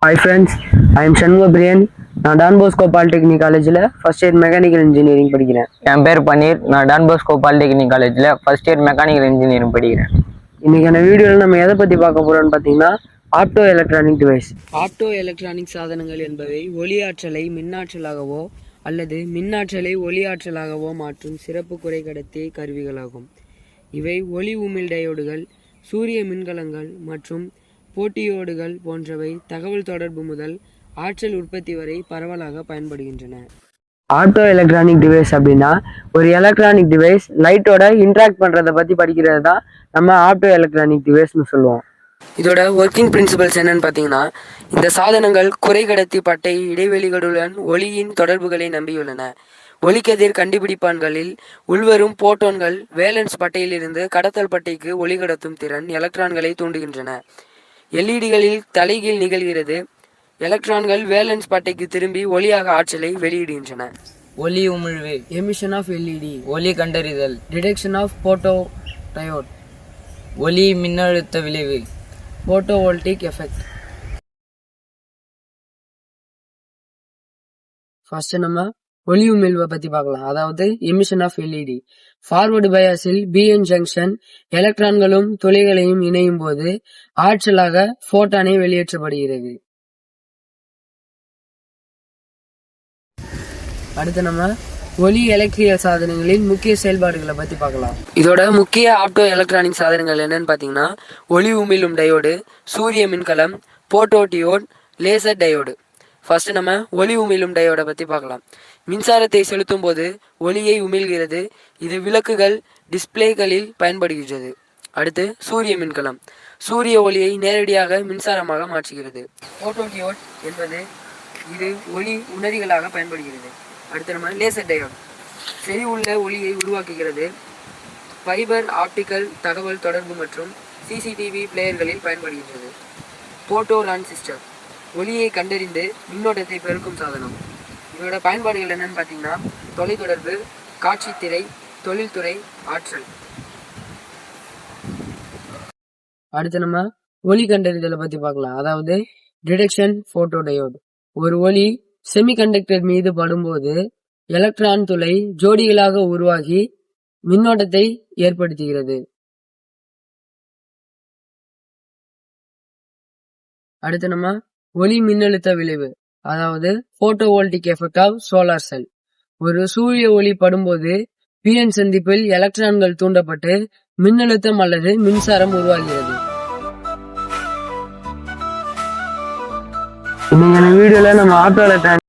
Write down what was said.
Hi friends, I am Shanmugha Brian. நான் Don Bosco polytechnic காலேஜில் first year mechanical engineering படிக்கிறேன். என் பேர் பன்னீர். நான் டான் போஸ்கோ பாலிடெக்னிக் காலேஜில் ஃபர்ஸ்ட் இயர் மெக்கானிக்கல் இன்ஜினியரிங் படிக்கிறேன். இன்னைக்கான வீடியோவில் நம்ம எதை பற்றி பார்க்க போகிறோம்னு பார்த்தீங்கன்னா opto electronic device. Opto electronic சாதனங்கள் என்பவை ஒளியாற்றலை மின்னாற்றலாகவோ அல்லது மின்னாற்றலை ஒளியாற்றலாகவோ மாற்றும் சிறப்பு குறைக்கடத்தி கருவிகளாகும். இவை ஒளி உமிழ் டயோடுகள், சூரிய மின்கலங்கள் மற்றும் போட்டியோடுகள் போன்றவை தகவல் தொடர்பு முதல் ஆற்றல் உற்பத்தி வரை பரவலாக பயன்படுகின்றன. ஆப்டோ எலக்ட்ரானிக் டிவைஸ் அப்படின்னா ஒரு எலக்ட்ரானிக் டிவைஸ் லைட்டோட இன்ட்ராக்ட் பண்ணுறதை பற்றி படிக்கிறது தான் நம்ம ஆப்டோ எலக்ட்ரானிக் டிவைஸ்னு சொல்லுவோம். இதோட ஒர்க்கிங் பிரின்சிபல்ஸ் என்னன்னு பார்த்தீங்கன்னா, இந்த சாதனங்கள் குறைக்கடத்தி பட்டை இடைவெளிகளுடன் ஒளியின் தொடர்புகளை நம்பியுள்ளன. ஒளிக்கதிர் கண்டுபிடிப்பான்களில் உள்வரும் போட்டோன்கள் வேலன்ஸ் பட்டையிலிருந்து கடத்தல் பட்டைக்கு ஒளி கடத்தும் திறன் எலக்ட்ரான்களை தூண்டுகின்றன. எல்இடிகளில் தலைகீழ் நிகழ்கிறது. எலக்ட்ரான்கள் வேலன்ஸ் பட்டைக்கு திரும்பி ஒளியாக ஆற்றலை வெளியிடுகின்றன. ஒளி உமிழ்வு, எமிஷன் ஆஃப் எல்இடி, ஒளி கண்டறிதல், டிடெக்ஷன் ஆஃப் போட்டோ டயோட், ஒளி மின்னழுத்த விளைவு, போட்டோவோல்டிக் எஃபெக்ட். ஃபர்ஸ்ட் நம்ம ஒளி உமிழ்வை பத்தி பார்க்கலாம். அதாவது எமிஷன் ஆஃப் எல்இடி. ஃபார்வர்டு பயாஸில் பிஎன் ஜங்ஷன் எலக்ட்ரான்களும் துளைகளையும் இணையும் போது ஆற்றலாக போட்டானை வெளியேற்றப்படுகிறது. அடுத்து நம்ம ஒளி எலக்ட்ரியல் சாதனங்களின் முக்கிய செயல்பாடுகளை பத்தி பார்க்கலாம். இதோட முக்கிய ஆப்டோ எலக்ட்ரானிக் சாதனங்கள் என்னன்னு பாத்தீங்கன்னா, ஒளி உமிழும் டயோடு, சூரிய மின்கலம், போட்டோடியோட், லேசர் டயோடு. ஃபர்ஸ்ட் நம்ம ஒளி உமிழும் டயோடை பற்றி பார்க்கலாம். மின்சாரத்தை செலுத்தும் போது ஒளியை உமிழ்கிறது. இது விளக்குகள், டிஸ்பிளேகளில் பயன்படுகிறது. அடுத்து சூரிய மின்கலம், சூரிய ஒளியை நேரடியாக மின்சாரமாக மாற்றுகிறது. போட்டோடியோட் என்பது இது ஒளி உணரிகளாக பயன்படுகிறது. அடுத்து நம்ம லேசர் டயோட், செறிவுள்ள ஒளியை உருவாக்குகிறது. ஃபைபர் ஆப்டிக்கல் தகவல் தொடர்பு மற்றும் சிசிடிவி பிளேயர்களில் பயன்படுகின்றது. போட்டோ டிரான்சிஸ்டர், ஒளியை கண்டறிந்து மின்னோட்டத்தை பெருக்கும் சாதனம். இதோட பயன்பாடுகள் என்னன்னு பார்த்தீங்கன்னா, தொலைத்தொடர்பு, காட்சித்திரை, தொழில்துறை, ஆற்றல். அடுத்து நம்ம ஒளி கண்டறிதலை பற்றி பார்க்கலாம். அதாவது டிடெக்ஷன் போட்டோ டயோடு. ஒரு ஒளி செமிகண்டக்டர் மீது படும்போது எலக்ட்ரான் துளை ஜோடிகளாக உருவாகி மின்னோட்டத்தை ஏற்படுத்துகிறது. அடுத்து நம்ம ஒளி மின்னழுத்த விளைவு, அதாவது போட்டோவோல்டிக் எஃபெக்ட் ஆஃப் சோலார் செல். ஒரு சூரிய ஒளி படும்போது பிஎன் சந்திப்பில் எலக்ட்ரான்கள் தூண்டப்பட்டு மின்னழுத்தம் அல்லது மின்சாரம் உருவாகிறது. இன்னைக்கான வீடியோல நம்ம ஆட்டோ எலக்ட்ரானிக்